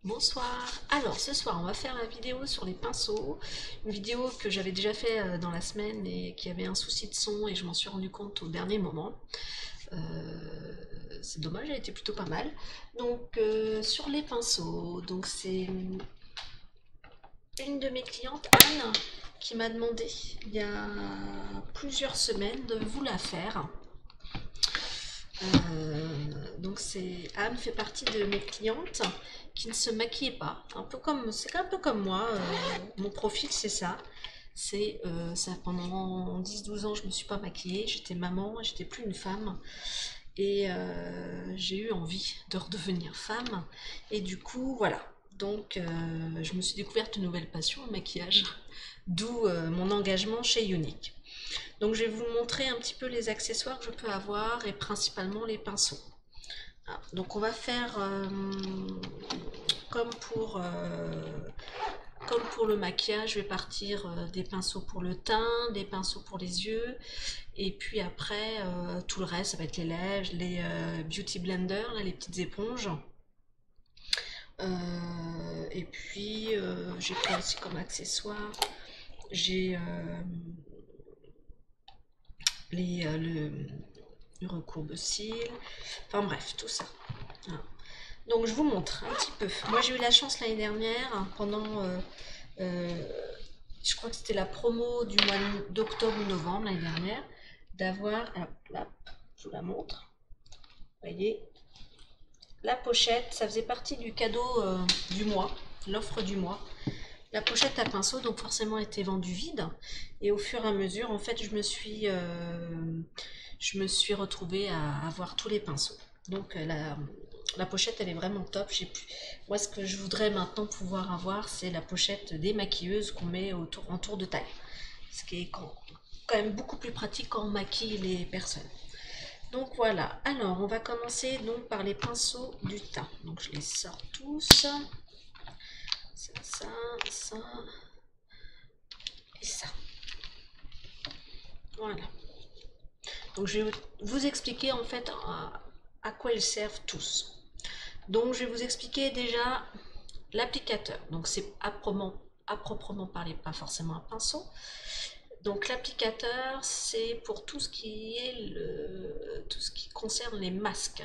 Bonsoir. Alors ce soir on va faire la vidéo sur les pinceaux, une vidéo que j'avais déjà fait dans la semaine et qui avait un souci de son et je m'en suis rendu compte au dernier moment. C'est dommage, elle était plutôt pas mal. Donc sur les pinceaux, donc c'est une de mes clientes, Anne, qui m'a demandé il y a plusieurs semaines de vous la faire. Donc Anne fait partie de mes clientes qui ne se maquillait pas. C'est un peu comme moi. Mon profil c'est ça. C'est ça pendant 10-12 ans je me suis pas maquillée. J'étais maman, j'étais plus une femme et j'ai eu envie de redevenir femme. Et du coup voilà. Donc je me suis découverte une nouvelle passion, le maquillage. D'où mon engagement chez Unique. Donc je vais vous montrer un petit peu les accessoires que je peux avoir et principalement les pinceaux. Ah, donc on va faire comme pour, euh, comme pour le maquillage, je vais partir des pinceaux pour le teint, des pinceaux pour les yeux, et puis après tout le reste, ça va être les lèvres, les beauty blenders, là, les petites éponges. Et puis j'ai quoi aussi comme accessoire? J'ai le recourbe-cils, enfin bref, tout ça. Voilà. Donc je vous montre un petit peu. Moi j'ai eu la chance l'année dernière, pendant, euh, je crois que c'était la promo du mois d'octobre ou novembre l'année dernière, d'avoir, là, je vous la montre, vous voyez, la pochette, ça faisait partie du cadeau du mois, l'offre du mois. La pochette à pinceau, donc forcément était vendue vide. Et au fur et à mesure, en fait, je me suis retrouvée à avoir tous les pinceaux. Donc la pochette, elle est vraiment top. Moi, ce que je voudrais maintenant pouvoir avoir, c'est la pochette des maquilleuses qu'on met en tour de taille. Ce qui est quand même beaucoup plus pratique quand on maquille les personnes. Donc voilà. Alors, on va commencer donc par les pinceaux du teint. Donc je les sors tous. Ça, ça et ça. Voilà. Donc je vais vous expliquer en fait à quoi ils servent tous. Donc je vais vous expliquer déjà l'applicateur. Donc c'est à proprement parler, pas forcément un pinceau. Donc l'applicateur, c'est pour tout ce qui est tout ce qui concerne les masques.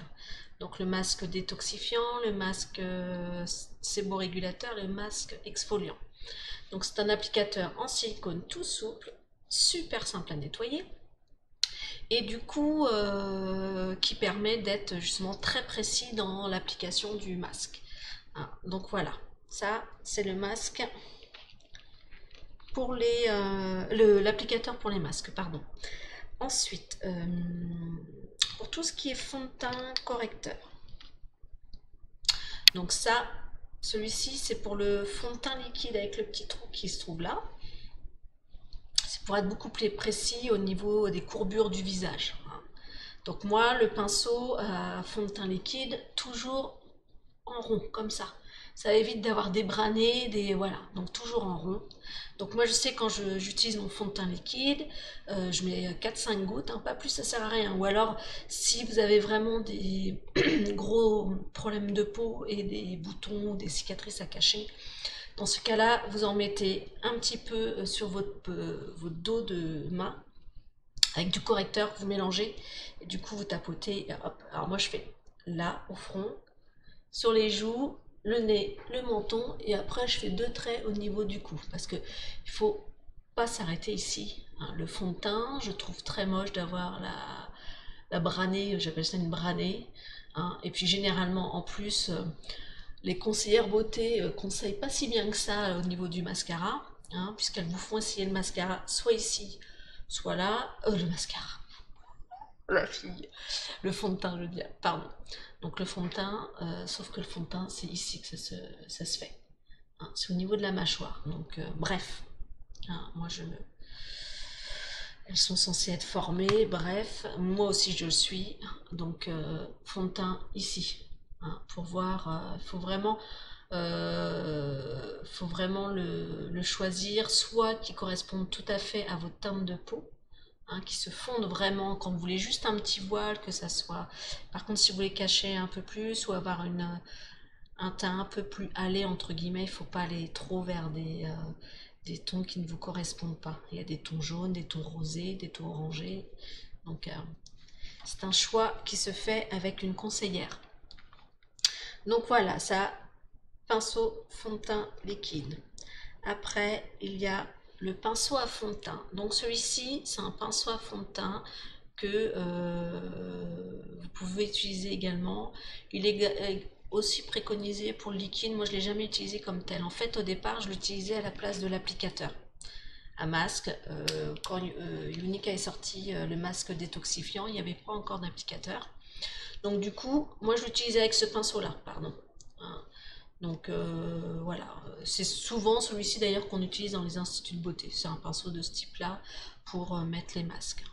Donc le masque détoxifiant, le masque séborégulateur, le masque exfoliant. Donc c'est un applicateur en silicone tout souple, super simple à nettoyer et du coup qui permet d'être justement très précis dans l'application du masque. Ah, donc voilà, ça c'est le masque pour l'applicateur pour les masques, pardon. Ensuite, pour tout ce qui est fond de teint correcteur. Donc ça, celui-ci c'est pour le fond de teint liquide avec le petit trou qui se trouve là. C'est pour être beaucoup plus précis au niveau des courbures du visage. Donc moi, le pinceau à fond de teint liquide, toujours en rond, comme ça. Ça évite d'avoir des bras-nez, voilà, donc toujours en rond. Donc moi, je sais quand j'utilise mon fond de teint liquide, je mets 4-5 gouttes, hein, pas plus, ça sert à rien. Ou alors, si vous avez vraiment des gros problèmes de peau et des boutons, des cicatrices à cacher, dans ce cas-là, vous en mettez un petit peu sur votre dos de main avec du correcteur, vous mélangez et du coup vous tapotez. Et hop. Alors moi je fais là au front, sur les joues, le nez, le menton et après je fais deux traits au niveau du cou parce que il faut pas s'arrêter ici. Hein. Le fond de teint, je trouve très moche d'avoir la branée, j'appelle ça une branée. Hein. Et puis généralement en plus, les conseillères beauté conseillent pas si bien que ça au niveau du mascara, hein, puisqu'elles vous font essayer le mascara soit ici, soit là, le mascara, la fille, le fond de teint, je veux dire, pardon. Donc le fond de teint, sauf que le fond de teint, c'est ici que ça se fait. Hein, c'est au niveau de la mâchoire. Donc bref, hein, elles sont censées être formées, bref, moi aussi je le suis. Donc fond de teint ici. Hein, pour voir, faut vraiment le choisir, soit qui corresponde tout à fait à votre teinte de peau, hein, qui se fondent vraiment quand vous voulez juste un petit voile, que ça soit. Par contre, si vous voulez cacher un peu plus ou avoir un teint un peu plus allé, entre guillemets. Il ne faut pas aller trop vers des tons qui ne vous correspondent pas. Il y a des tons jaunes, des tons rosés, des tons orangés. Donc, c'est un choix qui se fait avec une conseillère. Donc voilà, ça, pinceau fond de teint liquide. Après, il y a le pinceau à fond de teint. Donc celui-ci, c'est un pinceau à fond de teint que vous pouvez utiliser également. Il est aussi préconisé pour le liquide. Moi, je ne l'ai jamais utilisé comme tel. En fait, au départ, je l'utilisais à la place de l'applicateur à masque. Quand Unica est sorti le masque détoxifiant, il n'y avait pas encore d'applicateur. Donc du coup, moi, je l'utilisais avec ce pinceau-là, pardon. Hein. Donc voilà, c'est souvent celui-ci d'ailleurs qu'on utilise dans les instituts de beauté. C'est un pinceau de ce type-là pour mettre les masques.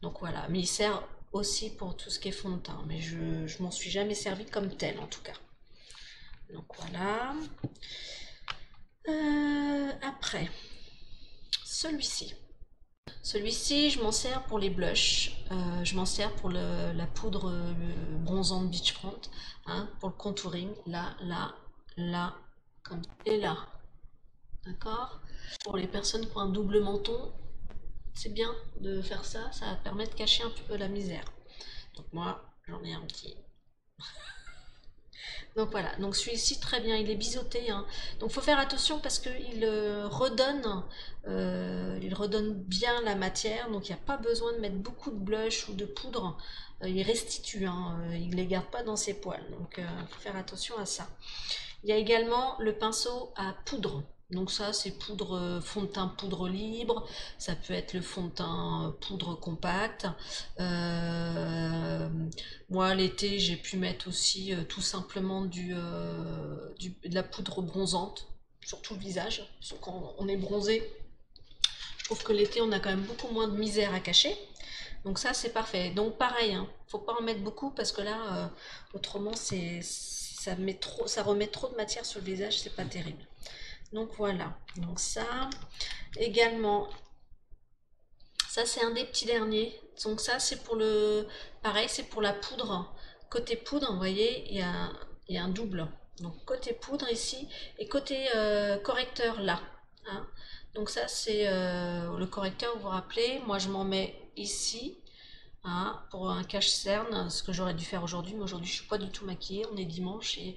Donc voilà, mais il sert aussi pour tout ce qui est fond de teint, mais je m'en suis jamais servi comme tel en tout cas. Donc voilà. Après, celui-ci. Celui-ci, je m'en sers pour les blushs, je m'en sers pour la poudre bronzante Beachfront, hein, pour le contouring, là, là, là, comme et là, d'accord. Pour les personnes qui ont un double menton, c'est bien de faire ça, ça permet de cacher un peu la misère. Donc moi, j'en ai un petit. Donc voilà, donc celui-ci très bien, il est biseauté, hein. Donc il faut faire attention parce qu'il redonne bien la matière, donc il n'y a pas besoin de mettre beaucoup de blush ou de poudre, il restitue, hein, il ne les garde pas dans ses poils, donc il faut faire attention à ça. Il y a également le pinceau à poudre. Donc ça, c'est poudre, fond de teint poudre libre, ça peut être le fond de teint poudre compact. Moi, l'été, j'ai pu mettre aussi tout simplement de la poudre bronzante, sur tout le visage. Parce que quand on est bronzé, je trouve que l'été, on a quand même beaucoup moins de misère à cacher. Donc ça, c'est parfait. Donc pareil, hein, faut pas en mettre beaucoup parce que là, autrement, ça remet trop de matière sur le visage, c'est pas terrible. Donc voilà, donc ça, également, ça c'est un des petits derniers. Donc ça c'est pour pareil, c'est pour la poudre. Côté poudre, vous voyez, il y a un double. Donc côté poudre ici et côté correcteur là. Hein. Donc ça c'est le correcteur, vous vous rappelez, moi je m'en mets ici. Hein, pour un cache-cerne, ce que j'aurais dû faire aujourd'hui, mais aujourd'hui je suis pas du tout maquillée, on est dimanche et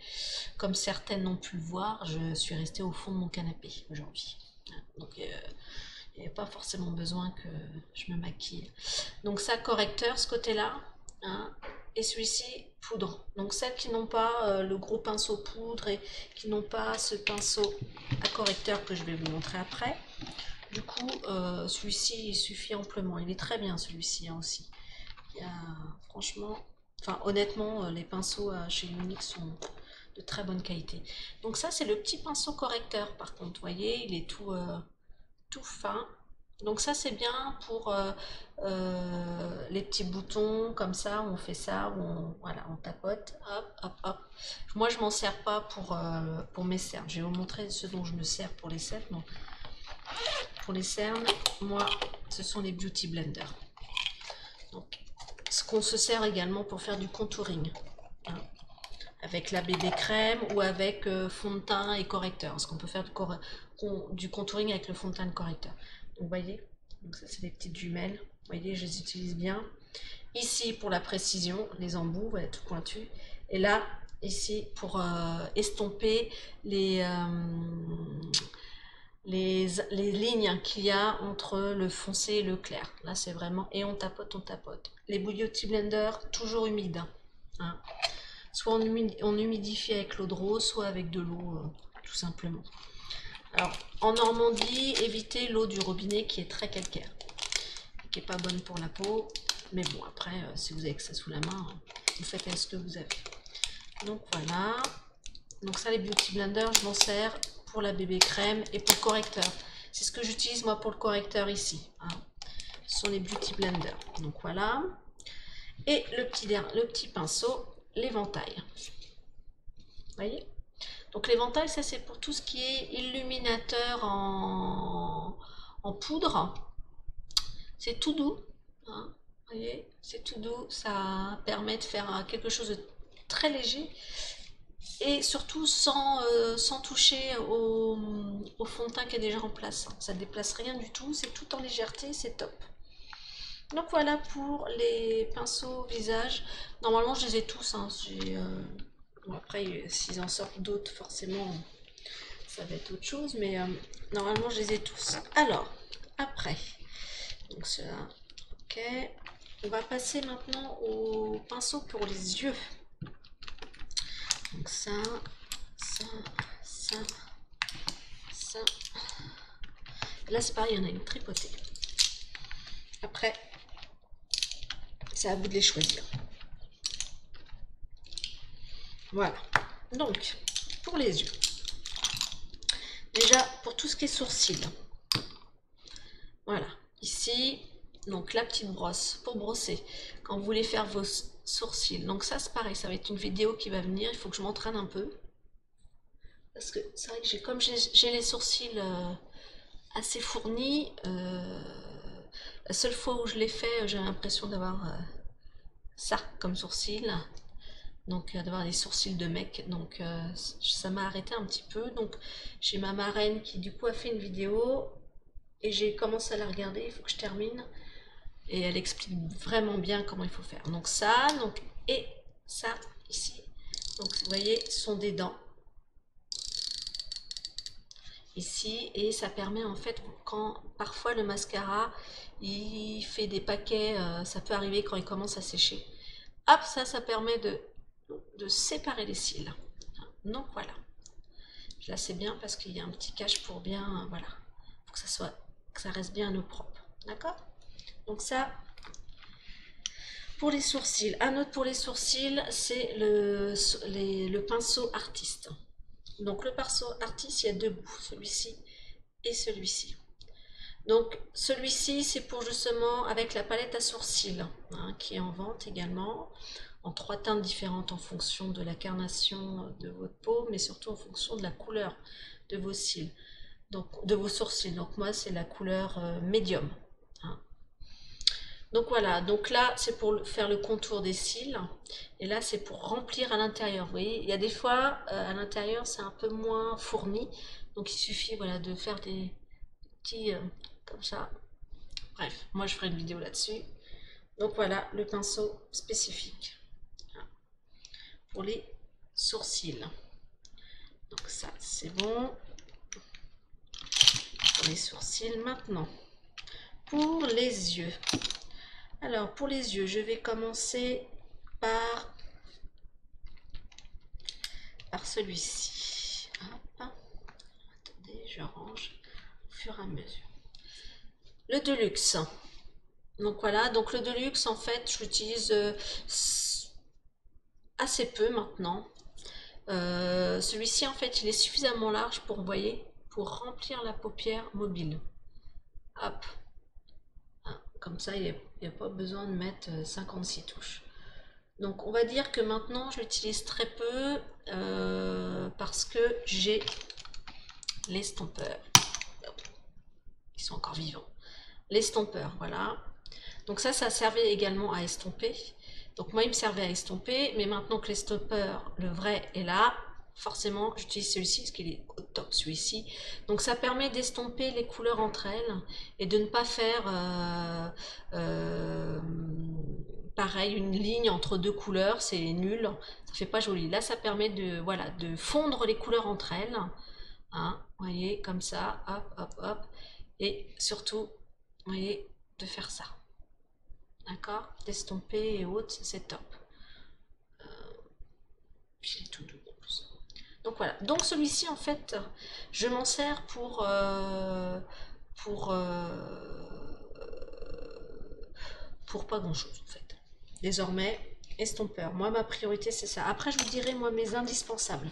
comme certaines ont pu le voir, je suis restée au fond de mon canapé aujourd'hui. Donc il n'y avait pas forcément besoin que je me maquille. Donc ça, correcteur, ce côté-là, hein, et celui-ci, poudre. Donc celles qui n'ont pas le gros pinceau poudre et qui n'ont pas ce pinceau à correcteur que je vais vous montrer après, du coup, celui-ci, il suffit amplement. Il est très bien celui-ci hein, aussi. Franchement, enfin honnêtement, les pinceaux chez Unique sont de très bonne qualité. Donc ça, c'est le petit pinceau correcteur par contre, vous voyez, il est tout fin. Donc ça, c'est bien pour les petits boutons comme ça, où on fait ça, où voilà, on tapote, hop, hop, hop. Moi, je m'en sers pas pour mes cernes. Je vais vous montrer ce dont je me sers pour les cernes. Donc, pour les cernes, moi, ce sont les Beauty Blender. Donc, ce qu'on se sert également pour faire du contouring. Hein, avec la bébé crème ou avec fond de teint et correcteur. Parce qu'on peut faire du contouring avec le fond de teint et le correcteur. Donc, vous voyez, donc ça, c'est des petites jumelles. Vous voyez, je les utilise bien. Ici, pour la précision, les embouts, voilà, tout pointu. Et là, ici, pour estomper les lignes qu'il y a entre le foncé et le clair. Là, c'est vraiment... Et on tapote, on tapote. Les Beauty Blender, toujours humides. Hein. Soit on humidifie avec l'eau de rose, soit avec de l'eau, tout simplement. Alors, en Normandie, évitez l'eau du robinet qui est très calcaire, qui n'est pas bonne pour la peau. Mais bon, après, si vous avez que ça sous la main, vous faites avec ce que vous avez. Donc voilà. Donc ça, les Beauty Blender, je m'en sers pour la bébé crème et pour le correcteur. C'est ce que j'utilise moi pour le correcteur ici. Hein. Ce sont les Beauty Blender. Donc voilà. Et le petit pinceau, l'éventail. Vous voyez? Donc l'éventail, ça c'est pour tout ce qui est illuminateur en poudre. C'est tout doux. Hein, vous voyez, c'est tout doux. Ça permet de faire quelque chose de très léger. et surtout sans toucher au fond de teint qui est déjà en place. Ça ne déplace rien du tout, c'est tout en légèreté, c'est top. Donc voilà pour les pinceaux visage. Normalement je les ai tous, hein. Bon, après s'ils en sortent d'autres forcément ça va être autre chose, mais normalement je les ai tous. Alors après, donc cela, ok. On va passer maintenant au pinceau pour les yeux. Donc ça, ça. Là c'est pareil, il y en a une tripotée. Après, c'est à vous de les choisir. Voilà. Donc, pour les yeux. Déjà, pour tout ce qui est sourcils. Voilà. Ici, donc la petite brosse pour brosser. Quand vous voulez faire vos sourcils. Donc ça, c'est pareil, ça va être une vidéo qui va venir. Il faut que je m'entraîne un peu. Parce que c'est vrai que comme j'ai les sourcils assez fournis, la seule fois où je l'ai fait, j'ai l'impression d'avoir ça comme sourcil. Donc d'avoir des sourcils de mec, donc ça m'a arrêté un petit peu. Donc j'ai ma marraine qui du coup a fait une vidéo et j'ai commencé à la regarder, il faut que je termine, et elle explique vraiment bien comment il faut faire. Donc ça, donc, et ça ici, donc vous voyez, ce sont des dents ici, et ça permet en fait, quand parfois le mascara il fait des paquets, ça peut arriver quand il commence à sécher, hop, ça permet de séparer les cils. Donc voilà, là c'est bien parce qu'il y a un petit cache pour bien, voilà, pour que ça reste bien au propre, d'accord. Donc ça pour les sourcils. Un autre pour les sourcils, c'est le pinceau artiste. Donc le pinceau artiste, il y a deux bouts, celui-ci et celui-ci. Donc celui-ci, c'est pour justement avec la palette à sourcils, hein, qui est en vente également, en 3 teintes différentes en fonction de la carnation de votre peau, mais surtout en fonction de la couleur de vos cils, donc de vos sourcils. Donc moi, c'est la couleur médium. Hein. Donc voilà, donc là, c'est pour faire le contour des cils, et là, c'est pour remplir à l'intérieur. Vous voyez, il y a des fois, à l'intérieur, c'est un peu moins fourni, donc il suffit, voilà, de faire des petits, comme ça. Bref, moi, je ferai une vidéo là-dessus. Donc voilà, le pinceau spécifique pour les sourcils. Donc ça, c'est bon pour les sourcils. Maintenant, pour les yeux. Alors, pour les yeux, je vais commencer par celui-ci. Attendez, je range au fur et à mesure. Le Deluxe. Donc voilà, donc le Deluxe, en fait, je l'utilise assez peu maintenant. Celui-ci, en fait, il est suffisamment large pour, vous voyez, pour remplir la paupière mobile. Hop. Comme ça, il n'y a pas besoin de mettre 56 touches. Donc, on va dire que maintenant, je l'utilise très peu parce que j'ai l'estompeur. Ils sont encore vivants. L'estompeur, voilà. Donc ça servait également à estomper. Donc moi, il me servait à estomper, mais maintenant que l'estompeur, le vrai, est là, forcément, j'utilise celui-ci parce qu'il est au top, celui-ci. Donc ça permet d'estomper les couleurs entre elles et de ne pas faire pareil, une ligne entre deux couleurs, c'est nul, ça fait pas joli. Là, ça permet de, voilà, de fondre les couleurs entre elles. Hein, vous voyez, comme ça, hop, hop, hop. Et surtout, vous voyez, de faire ça. D'accord, d'estomper et autres, c'est top. Puis il est tout doux en plus. Donc voilà, donc celui-ci en fait, je m'en sers pour, pour pas grand chose en fait. Désormais, estompeur. Moi, ma priorité c'est ça. Après, je vous dirai moi mes indispensables.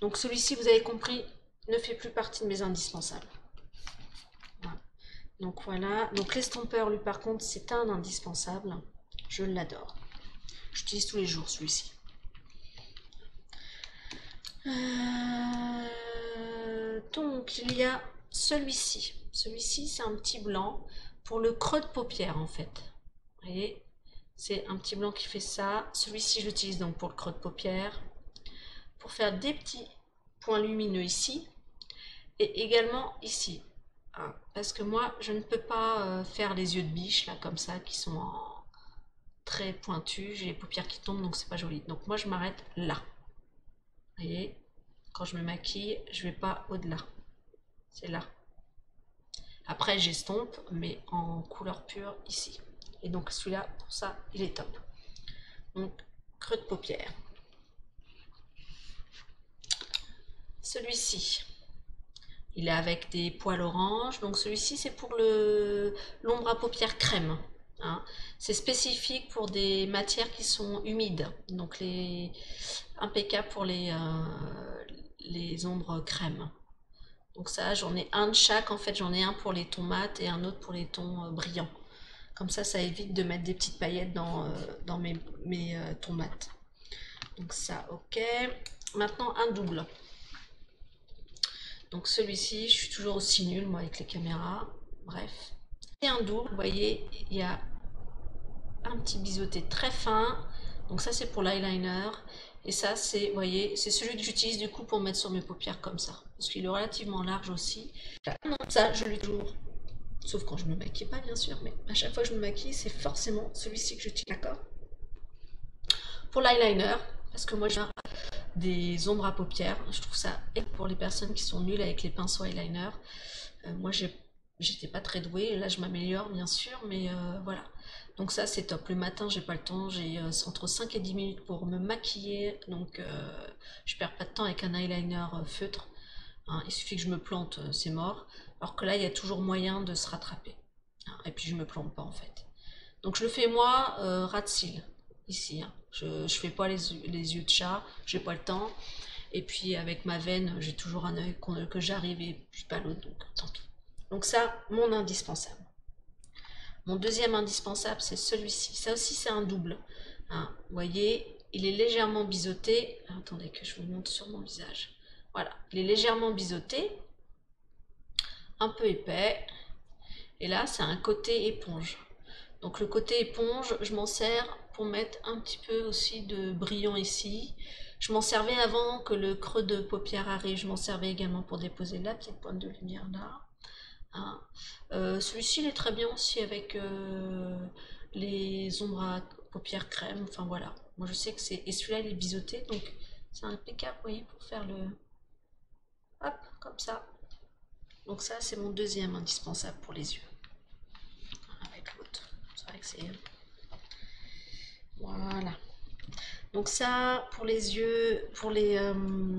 Donc celui-ci, vous avez compris, ne fait plus partie de mes indispensables. Voilà. Donc voilà, donc l'estompeur, lui par contre, c'est un indispensable. Je l'adore. J'utilise tous les jours celui-ci. Donc il y a celui-ci. Celui-ci, c'est un petit blanc pour le creux de paupière en fait. Vous voyez, c'est un petit blanc qui fait ça. Celui-ci, j'utilise donc pour le creux de paupière, pour faire des petits points lumineux ici et également ici. Hein, parce que moi, je ne peux pas faire les yeux de biche, là, comme ça, qui sont très pointus. J'ai les paupières qui tombent, donc c'est pas joli. Donc moi, je m'arrête là. Vous voyez, quand je me maquille, je vais pas au-delà. C'est là. Après, j'estompe, mais en couleur pure ici. Et donc celui-là, pour ça, il est top. Donc, creux de paupière. Celui-ci, il est avec des poils orange. Donc celui-ci, c'est pour l'ombre à paupières crème. Hein. C'est spécifique pour des matières qui sont humides. Donc impeccable pour les ombres crème. Donc ça, j'en ai un de chaque. En fait, j'en ai un pour les tons mat et un autre pour les tons brillants. Comme ça évite de mettre des petites paillettes dans mes tons mat. Donc ça, ok. Maintenant, un double. Donc celui-ci, je suis toujours aussi nulle, moi, avec les caméras. Bref. Et un double, vous voyez, il y a un petit biseauté très fin. Donc ça, c'est pour l'eyeliner. Et ça, c'est, vous voyez, c'est celui que j'utilise du coup pour mettre sur mes paupières comme ça. Parce qu'il est relativement large aussi. Non, ça, je l'ai toujours. Sauf quand je me maquille pas, bien sûr. Mais à chaque fois que je me maquille, c'est forcément celui-ci que j'utilise. D'accord? Pour l'eyeliner, parce que moi, j'ai des ombres à paupières. Je trouve ça pour les personnes qui sont nulles avec les pinceaux eyeliner. Moi, j'étais pas très douée. Là, je m'améliore, bien sûr. Mais voilà. Donc ça, c'est top. Le matin, j'ai pas le temps. J'ai entre 5 et 10 minutes pour me maquiller. Donc, je perds pas de temps avec un eyeliner feutre. Hein, il suffit que je me plante, c'est mort. Alors que là, il y a toujours moyen de se rattraper. Hein, et puis, je me plante pas, en fait. Donc, je le fais moi, ras de cils, ici. Hein. Je fais pas les yeux de chat. J'ai pas le temps. Et puis, avec ma veine, j'ai toujours un œil que j'arrive et puis pas l'autre. Donc, tant pis. Donc ça, mon indispensable. Mon deuxième indispensable, c'est celui-ci. Ça aussi, c'est un double. Hein, vous voyez, il est légèrement biseauté. Attendez que je vous montre sur mon visage. Voilà, il est légèrement biseauté. Un peu épais. Et là, c'est un côté éponge. Donc le côté éponge, je m'en sers pour mettre un petit peu aussi de brillant ici. Je m'en servais avant que le creux de paupière arrive. Je m'en servais également pour déposer la petite pointe de lumière là. Hein. Celui-ci, il est très bien aussi avec les ombres à paupières crème. Enfin voilà. Moi, je sais que c'est... Et celui-là, il est biseauté. Donc, c'est impeccable, vous voyez, pour faire le... Hop, comme ça. Donc ça, c'est mon deuxième indispensable pour les yeux. Avec l'autre. C'est vrai que c'est... Voilà. Donc ça, pour les yeux, pour le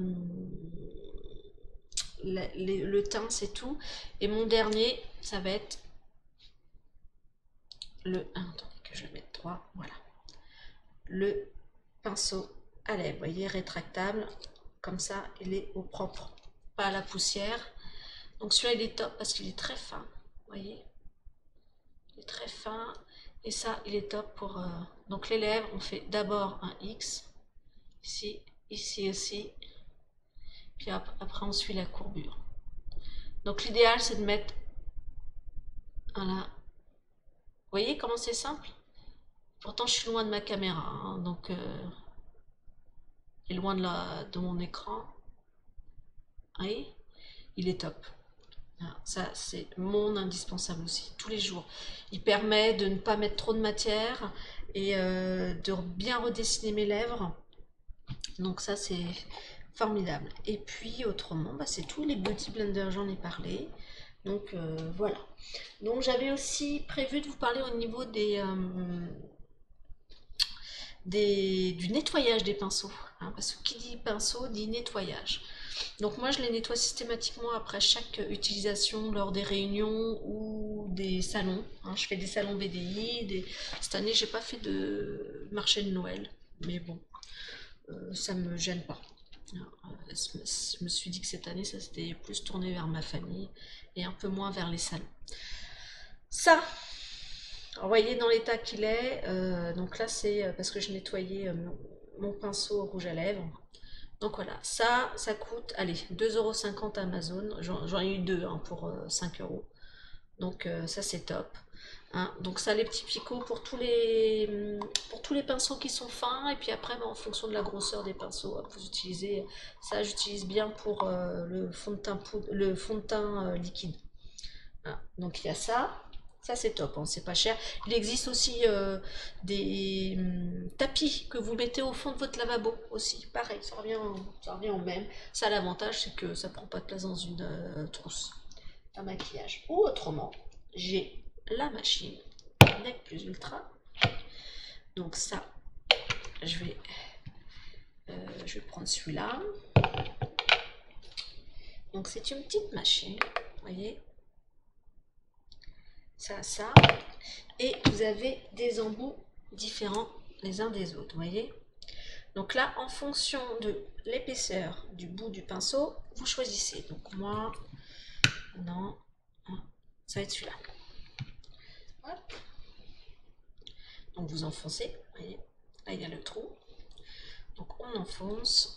teint, c'est tout. Et mon dernier, ça va être attendez que je le mette droit, voilà. Le pinceau à lèvres, vous voyez, rétractable. Comme ça, il est au propre, pas à la poussière. Donc celui-là, il est top parce qu'il est très fin, vous voyez. Il est très fin. Et ça, il est top pour... Donc les lèvres, on fait d'abord un X. Ici, ici aussi. Puis après, on suit la courbure. Donc l'idéal, c'est de mettre... Voilà. Vous voyez comment c'est simple? Pourtant, je suis loin de ma caméra. Hein, donc, et loin de mon écran. Vous voyez? Il est top. Ça, c'est mon indispensable aussi, tous les jours. Il permet de ne pas mettre trop de matière et de bien redessiner mes lèvres. Donc ça, c'est formidable. Et puis, autrement, bah, c'est tout. Les Beauty Blender, j'en ai parlé. Donc, voilà. Donc, j'avais aussi prévu de vous parler au niveau du nettoyage des pinceaux. Hein, parce que qui dit pinceau dit nettoyage. Donc moi je les nettoie systématiquement après chaque utilisation lors des réunions ou des salons. Hein, je fais des salons BDI. Cette année j'ai pas fait de marché de Noël. Mais bon, ça me gêne pas. Je me suis dit que cette année ça s'était plus tourné vers ma famille et un peu moins vers les salons. Ça, vous voyez dans l'état qu'il est, donc là c'est parce que je nettoyais mon pinceau rouge à lèvres. Donc voilà, ça coûte, allez, 2,50 € Amazon. J'en ai eu deux hein, pour 5 €. Donc ça c'est top. Hein. Donc ça, les petits picots pour tous les pinceaux qui sont fins. Et puis après, ben, en fonction de la grosseur des pinceaux, vous utilisez ça. J'utilise bien pour le fond de teint, le fond de teint liquide. Hein. Donc il y a ça. Ça c'est top, hein, c'est pas cher. Il existe aussi des tapis que vous mettez au fond de votre lavabo aussi. Pareil, ça revient au même. Ça, l'avantage, c'est que ça prend pas de place dans une trousse à maquillage. Ou autrement, j'ai la machine NEC Plus Ultra. Donc ça, je vais prendre celui-là. Donc c'est une petite machine, vous voyez. Ça. Et vous avez des embouts différents les uns des autres, vous voyez. Donc là, en fonction de l'épaisseur du bout du pinceau, vous choisissez. Donc moi, non, ça va être celui-là. Donc vous enfoncez, vous voyez, là il y a le trou. Donc on enfonce,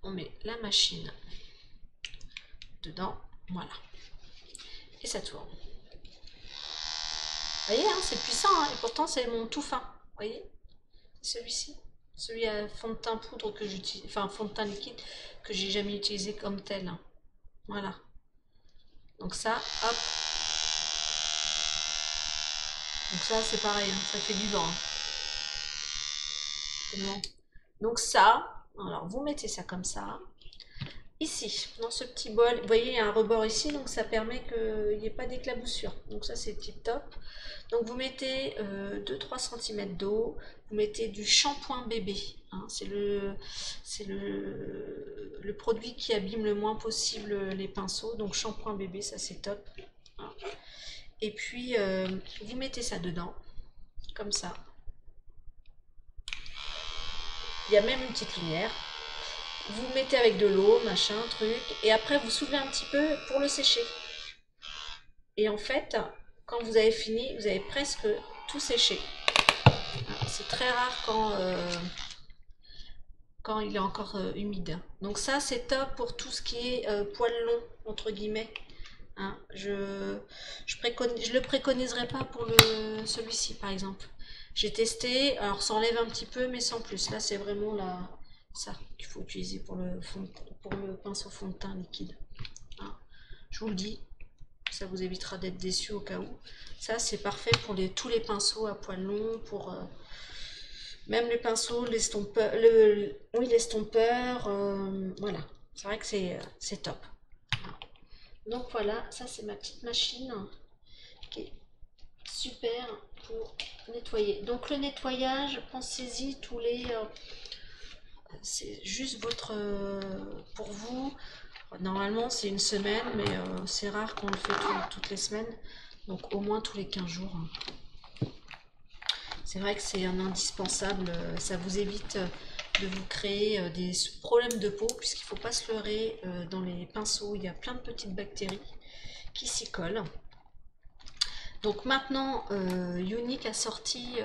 on met la machine dedans, voilà. Et ça tourne. Vous voyez, hein, c'est puissant, hein, et pourtant c'est mon tout fin. Vous voyez, celui-ci, celui à fond de teint poudre que j'utilise, enfin fond de teint liquide que j'ai jamais utilisé comme tel. Hein. Voilà. Donc ça, hop. Donc ça c'est pareil, hein, ça fait du vent. Hein. Donc ça, alors vous mettez ça comme ça. Ici, dans ce petit bol, vous voyez, il y a un rebord ici, donc ça permet qu'il n'y ait pas d'éclaboussure. Donc ça, c'est tip top. Donc vous mettez 2-3 cm d'eau, vous mettez du shampoing bébé. Hein, c'est le produit qui abîme le moins possible les pinceaux. Donc shampoing bébé, ça c'est top. Hein. Et puis, vous mettez ça dedans, comme ça. Il y a même une petite lumière. Vous mettez avec de l'eau, machin, truc, et après vous soulevez un petit peu pour le sécher. Et en fait, quand vous avez fini, vous avez presque tout séché. C'est très rare quand il est encore humide. Donc ça, c'est top pour tout ce qui est poils longs, entre guillemets. Hein, je le préconiserai pas pour celui-ci, par exemple. J'ai testé, alors ça enlève un petit peu, mais sans plus. Là, c'est vraiment ça qu'il faut utiliser pour le pinceau fond de teint liquide. Hein, je vous le dis, ça vous évitera d'être déçu au cas où. Ça, c'est parfait pour tous les pinceaux à poils longs, pour même les pinceaux, l'estompeur, l'estompeur, voilà. C'est vrai que c'est top. Donc voilà, ça c'est ma petite machine qui est super pour nettoyer. Donc le nettoyage, pensez-y tous les... c'est juste votre... pour vous, normalement c'est une semaine, mais c'est rare qu'on le fait toutes les semaines. Donc au moins tous les 15 jours. C'est vrai que c'est un indispensable, ça vous évite de vous créer des problèmes de peau, puisqu'il ne faut pas se leurrer, dans les pinceaux, il y a plein de petites bactéries qui s'y collent. Donc maintenant, Younique a sorti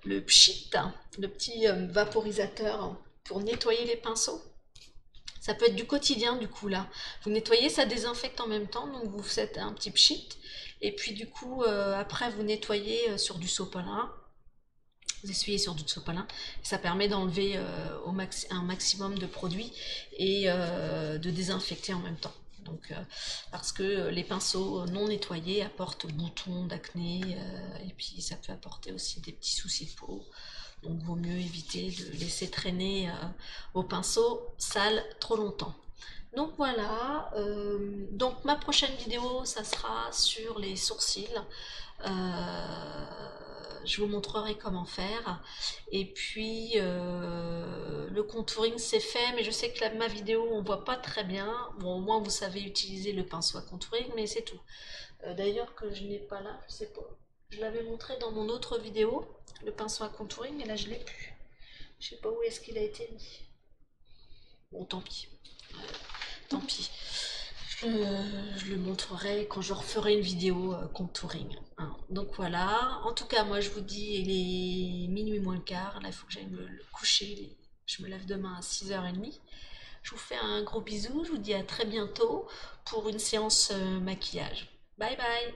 le pchit, le petit vaporisateur pour nettoyer les pinceaux. Ça peut être du quotidien du coup là. Vous nettoyez, ça désinfecte en même temps, donc vous faites un petit pchit. Et puis du coup, après vous nettoyez sur du sopalin. Vous essuyez sur du sopalin. Ça permet d'enlever un maximum de produits et de désinfecter en même temps. Donc, parce que les pinceaux non nettoyés apportent boutons, d'acné, et puis ça peut apporter aussi des petits soucis de peau. Donc vaut mieux éviter de laisser traîner vos pinceaux sales trop longtemps. Donc voilà, donc ma prochaine vidéo, ça sera sur les sourcils. Je vous montrerai comment faire. Et puis le contouring c'est fait, mais je sais que ma vidéo on voit pas très bien. Bon, au moins vous savez utiliser le pinceau à contouring, mais c'est tout. D'ailleurs que je n'ai pas là, je sais pas. Je l'avais montré dans mon autre vidéo, le pinceau à contouring, mais là je l'ai plus. Je sais pas où est-ce qu'il a été mis. Bon, tant pis. Tant pis. Je le montrerai quand je referai une vidéo contouring. Hein. Donc voilà. En tout cas, moi je vous dis, il est minuit moins le quart. Là, il faut que j'aille me coucher. Je me lève demain à 6h30. Je vous fais un gros bisou. Je vous dis à très bientôt pour une séance maquillage. Bye bye.